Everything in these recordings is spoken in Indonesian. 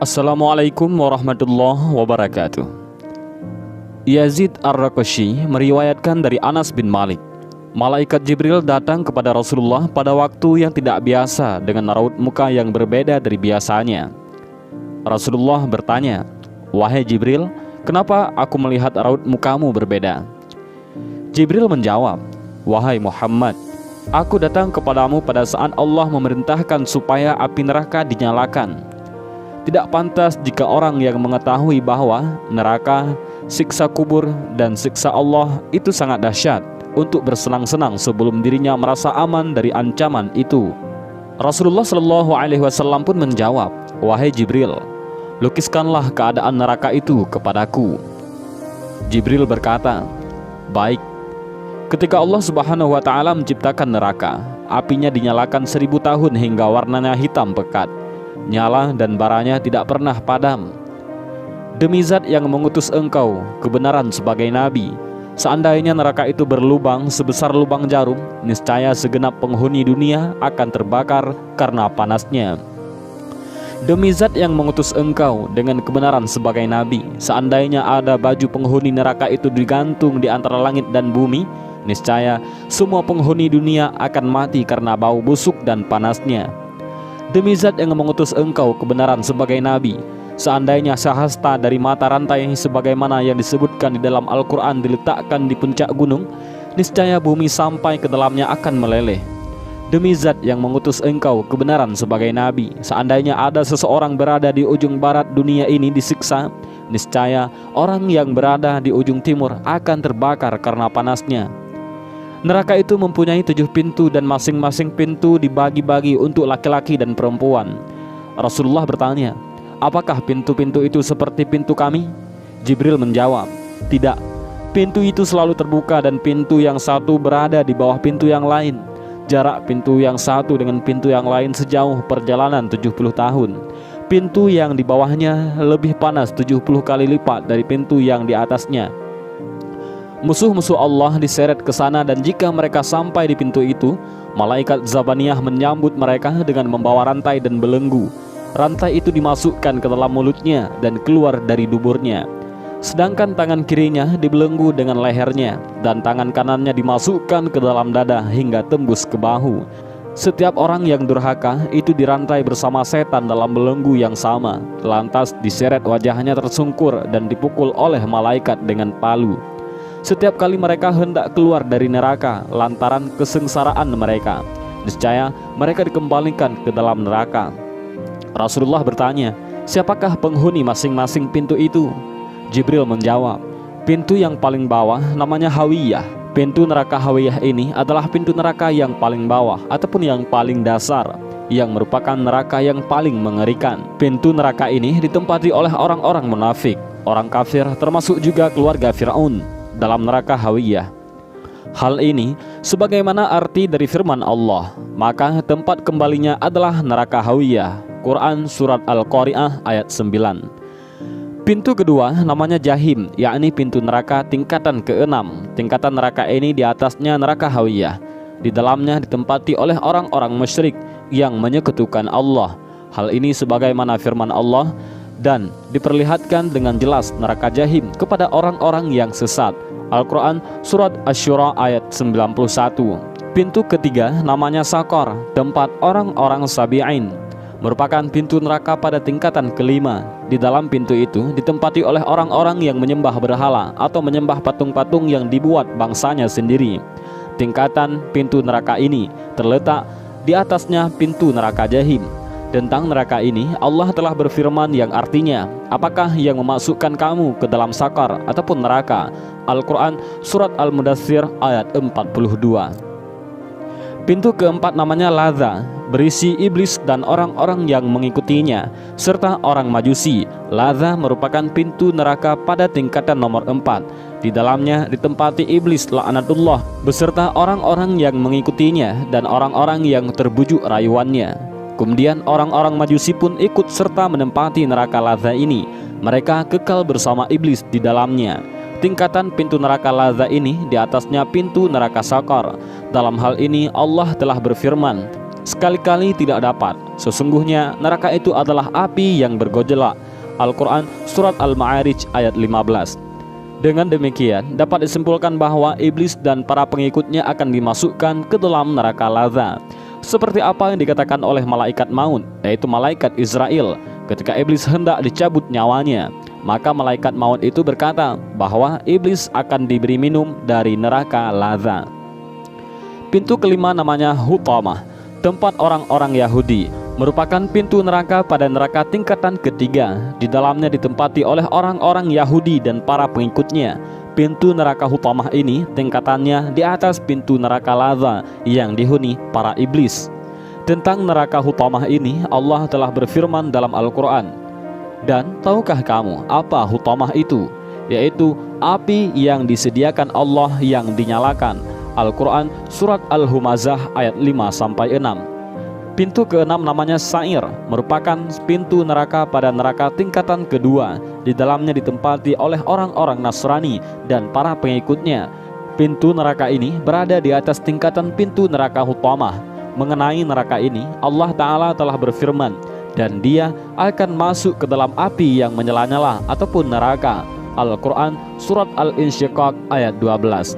Assalamualaikum warahmatullahi wabarakatuh. Yazid Ar-Raqashi meriwayatkan dari Anas bin Malik, malaikat Jibril datang kepada Rasulullah pada waktu yang tidak biasa dengan raut muka yang berbeda dari biasanya. Rasulullah bertanya, "Wahai Jibril, kenapa aku melihat raut mukamu berbeda?" Jibril menjawab, "Wahai Muhammad, aku datang kepadamu pada saat Allah memerintahkan supaya api neraka dinyalakan. Tidak pantas jika orang yang mengetahui bahwa neraka, siksa kubur, dan siksa Allah itu sangat dahsyat untuk bersenang-senang sebelum dirinya merasa aman dari ancaman itu." Rasulullah Shallallahu Alaihi Wasallam pun menjawab, "Wahai Jibril, lukiskanlah keadaan neraka itu kepadaku." Jibril berkata, "Baik." Ketika Allah Subhanahu Wa Taala menciptakan neraka, apinya dinyalakan 1000 tahun hingga warnanya hitam pekat, nyala dan baranya tidak pernah padam. Demi Zat yang mengutus engkau kebenaran sebagai nabi, seandainya neraka itu berlubang sebesar lubang jarum, niscaya segenap penghuni dunia akan terbakar karena panasnya. Demi Zat yang mengutus engkau dengan kebenaran sebagai nabi, seandainya ada baju penghuni neraka itu digantung di antara langit dan bumi, niscaya semua penghuni dunia akan mati karena bau busuk dan panasnya. Demi Zat yang mengutus engkau kebenaran sebagai nabi, seandainya sehasta dari mata rantai sebagaimana yang disebutkan di dalam Al-Quran diletakkan di puncak gunung, niscaya bumi sampai ke dalamnya akan meleleh. Demi Zat yang mengutus engkau kebenaran sebagai nabi, seandainya ada seseorang berada di ujung barat dunia ini disiksa, niscaya orang yang berada di ujung timur akan terbakar karena panasnya. Neraka itu mempunyai 7 pintu dan masing-masing pintu dibagi-bagi untuk laki-laki dan perempuan. Rasulullah bertanya, "Apakah pintu-pintu itu seperti pintu kami?" Jibril menjawab, "Tidak, pintu itu selalu terbuka dan pintu yang satu berada di bawah pintu yang lain. Jarak pintu yang satu dengan pintu yang lain sejauh perjalanan 70 tahun. Pintu yang di bawahnya lebih panas 70 kali lipat dari pintu yang di atasnya. Musuh-musuh Allah diseret ke sana dan jika mereka sampai di pintu itu, malaikat Zabaniyah menyambut mereka dengan membawa rantai dan belenggu. Rantai itu dimasukkan ke dalam mulutnya dan keluar dari duburnya. Sedangkan tangan kirinya dibelenggu dengan lehernya dan tangan kanannya dimasukkan ke dalam dada hingga tembus ke bahu. Setiap orang yang durhaka itu dirantai bersama setan dalam belenggu yang sama. Lantas diseret wajahnya tersungkur dan dipukul oleh malaikat dengan palu. Setiap kali mereka hendak keluar dari neraka lantaran kesengsaraan mereka, niscaya mereka dikembalikan ke dalam neraka. Rasulullah bertanya, "Siapakah penghuni masing-masing pintu itu?" Jibril menjawab, "Pintu yang paling bawah namanya Hawiyah." Pintu neraka Hawiyah ini adalah pintu neraka yang paling bawah ataupun yang paling dasar, yang merupakan neraka yang paling mengerikan. Pintu neraka ini ditempati oleh orang-orang munafik, orang kafir, termasuk juga keluarga Fir'aun dalam neraka Hawiyah. Hal ini sebagaimana arti dari firman Allah, maka tempat kembalinya adalah neraka Hawiyah. Quran Surat Al-Qari'ah ayat 9. Pintu kedua namanya Jahim, yakni pintu neraka tingkatan ke-6. Tingkatan neraka ini di atasnya neraka Hawiyah. Di dalamnya ditempati oleh orang-orang musyrik yang menyekutukan Allah. Hal ini sebagaimana firman Allah, dan diperlihatkan dengan jelas neraka Jahim kepada orang-orang yang sesat. Al-Quran Surat Asy-Syura ayat 91. Pintu ketiga namanya Sakor, tempat orang-orang Sabi'in, merupakan pintu neraka pada tingkatan kelima. Di dalam pintu itu ditempati oleh orang-orang yang menyembah berhala atau menyembah patung-patung yang dibuat bangsanya sendiri. Tingkatan pintu neraka ini terletak di atasnya pintu neraka Jahim. Tentang neraka ini Allah telah berfirman yang artinya, "Apakah yang memasukkan kamu ke dalam sakar ataupun neraka?" Al-Quran Surat Al-Mudaththir ayat 42. Pintu keempat namanya Ladza, berisi iblis dan orang-orang yang mengikutinya serta orang Majusi. Ladza merupakan pintu neraka pada tingkatan nomor 4. Di dalamnya ditempati iblis laknatullah beserta orang-orang yang mengikutinya dan orang-orang yang terbujuk rayuannya. Kemudian orang-orang Majusi pun ikut serta menempati neraka Ladza ini. Mereka kekal bersama iblis di dalamnya. Tingkatan pintu neraka Ladza ini di atasnya pintu neraka Sakar. Dalam hal ini Allah telah berfirman, Sekali-kali tidak dapat. Sesungguhnya neraka itu adalah api yang bergejolak. Al-Quran Surat Al-Ma'arij ayat 15. Dengan demikian dapat disimpulkan bahwa iblis dan para pengikutnya akan dimasukkan ke dalam neraka lazza, seperti apa yang dikatakan oleh malaikat maut, yaitu malaikat Israel, ketika iblis hendak dicabut nyawanya. Maka malaikat maut itu berkata bahwa iblis akan diberi minum dari neraka lazza. Pintu kelima namanya Hutamah, tempat orang-orang Yahudi, merupakan pintu neraka pada neraka tingkatan ketiga. Di dalamnya ditempati oleh orang-orang Yahudi dan para pengikutnya. Pintu neraka Hutamah ini tingkatannya di atas pintu neraka lazza yang dihuni para iblis. Tentang neraka Hutamah ini Allah telah berfirman dalam Al-Quran, "Dan tahukah kamu apa Hutamah itu? Yaitu api yang disediakan Allah yang dinyalakan." Al-Quran Surat Al-Humazah ayat 5-6. Pintu keenam namanya Sa'ir, merupakan pintu neraka pada neraka tingkatan kedua. Di dalamnya ditempati oleh orang-orang Nasrani dan para pengikutnya. Pintu neraka ini berada di atas tingkatan pintu neraka Hutamah. Mengenai neraka ini Allah Ta'ala telah berfirman, "Dan dia akan masuk ke dalam api yang menyala-nyala ataupun neraka." Al-Quran Surat Al-Insyiqaq ayat 12.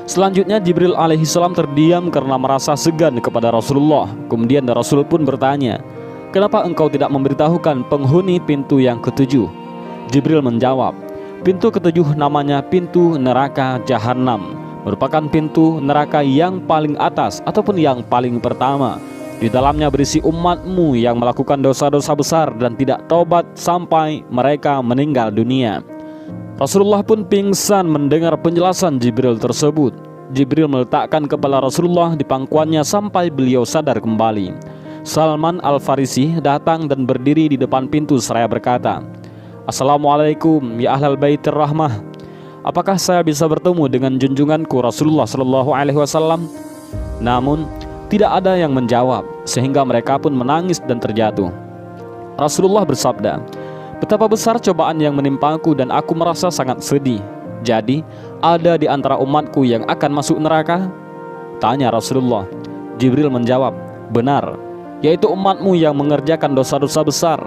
Selanjutnya Jibril alaihissalam terdiam karena merasa segan kepada Rasulullah. Kemudian Rasul pun bertanya, "Kenapa engkau tidak memberitahukan penghuni pintu yang ketujuh?" Jibril menjawab, "Pintu ketujuh namanya pintu neraka Jahannam, merupakan pintu neraka yang paling atas ataupun yang paling pertama. Di dalamnya berisi umatmu yang melakukan dosa-dosa besar dan tidak taubat sampai mereka meninggal dunia." Rasulullah pun pingsan mendengar penjelasan Jibril tersebut. Jibril meletakkan kepala Rasulullah di pangkuannya sampai beliau sadar kembali. Salman Al-Farisi datang dan berdiri di depan pintu seraya berkata, "Assalamualaikum ya ahlal baitir rahmah. Apakah saya bisa bertemu dengan junjunganku Rasulullah SAW?" Namun tidak ada yang menjawab, sehingga mereka pun menangis dan terjatuh. Rasulullah bersabda, "Betapa besar cobaan yang menimpaku dan aku merasa sangat sedih. Jadi, ada di antara umatku yang akan masuk neraka?" Tanya Rasulullah. Jibril menjawab, "Benar, yaitu umatmu yang mengerjakan dosa-dosa besar."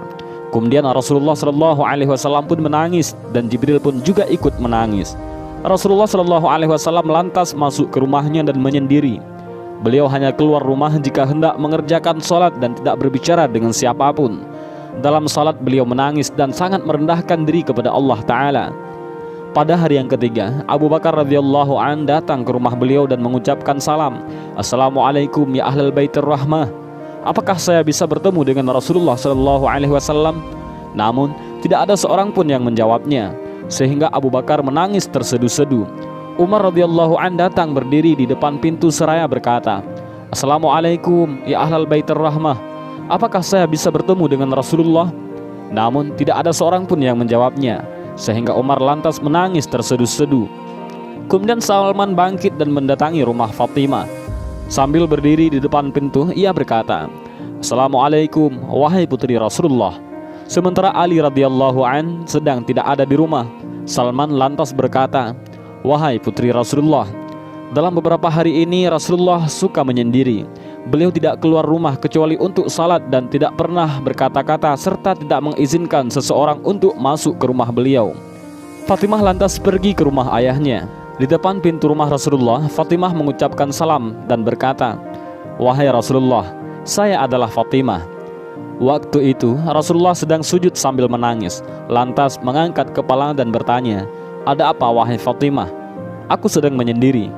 Kemudian Rasulullah SAW pun menangis dan Jibril pun juga ikut menangis. Rasulullah SAW lantas masuk ke rumahnya dan menyendiri. Beliau hanya keluar rumah jika hendak mengerjakan sholat dan tidak berbicara dengan siapapun. Dalam salat beliau menangis dan sangat merendahkan diri kepada Allah Ta'ala. Pada hari yang ketiga, Abu Bakar radhiyallahu an datang ke rumah beliau dan mengucapkan salam, "Assalamualaikum ya ahlal baitir rahmah. Apakah saya bisa bertemu dengan Rasulullah SAW?" Namun tidak ada seorang pun yang menjawabnya, sehingga Abu Bakar menangis tersedu-sedu. Umar radhiyallahu an datang berdiri di depan pintu seraya berkata, "Assalamualaikum ya ahlal baitir rahmah. Apakah saya bisa bertemu dengan Rasulullah?" Namun tidak ada seorang pun yang menjawabnya, sehingga Umar lantas menangis tersedu-sedu. Kemudian Salman bangkit dan mendatangi rumah Fatimah. Sambil berdiri di depan pintu, ia berkata, "Assalamualaikum wahai putri Rasulullah." Sementara Ali radhiyallahu an sedang tidak ada di rumah. Salman lantas berkata, "Wahai putri Rasulullah, dalam beberapa hari ini Rasulullah suka menyendiri. Beliau tidak keluar rumah kecuali untuk salat dan tidak pernah berkata-kata serta tidak mengizinkan seseorang untuk masuk ke rumah beliau." Fatimah lantas pergi ke rumah ayahnya. Di depan pintu rumah Rasulullah, Fatimah mengucapkan salam dan berkata, "Wahai Rasulullah, saya adalah Fatimah." Waktu itu Rasulullah sedang sujud sambil menangis, lantas mengangkat kepala dan bertanya, "Ada apa wahai Fatimah?" "Aku sedang menyendiri."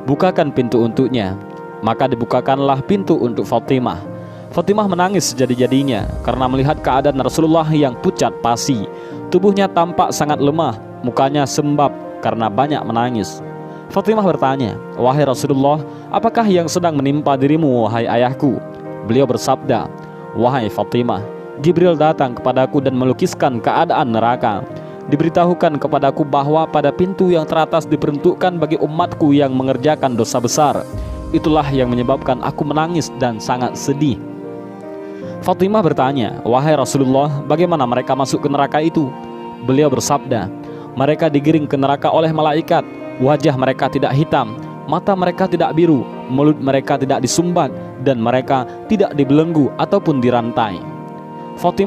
"Bukakan pintu untuknya." Maka dibukakanlah pintu untuk Fatimah. Fatimah menangis sejadi-jadinya karena melihat keadaan Rasulullah yang pucat pasi. Tubuhnya tampak sangat lemah, mukanya sembab karena banyak menangis. Fatimah bertanya, "Wahai Rasulullah, apakah yang sedang menimpa dirimu wahai ayahku?" Beliau bersabda, "Wahai Fatimah, Jibril datang kepadaku dan melukiskan keadaan neraka. Diberitahukan kepadaku bahwa pada pintu yang teratas diperuntukkan bagi umatku yang mengerjakan dosa besar. Itulah yang menyebabkan aku menangis dan sangat sedih." Fatimah bertanya, "Wahai Rasulullah, bagaimana mereka masuk ke neraka itu?" Beliau bersabda, "Mereka digiring ke neraka oleh malaikat. Wajah mereka tidak hitam, mata mereka tidak biru, mulut mereka tidak disumbat, dan mereka tidak dibelenggu ataupun dirantai. Fatimah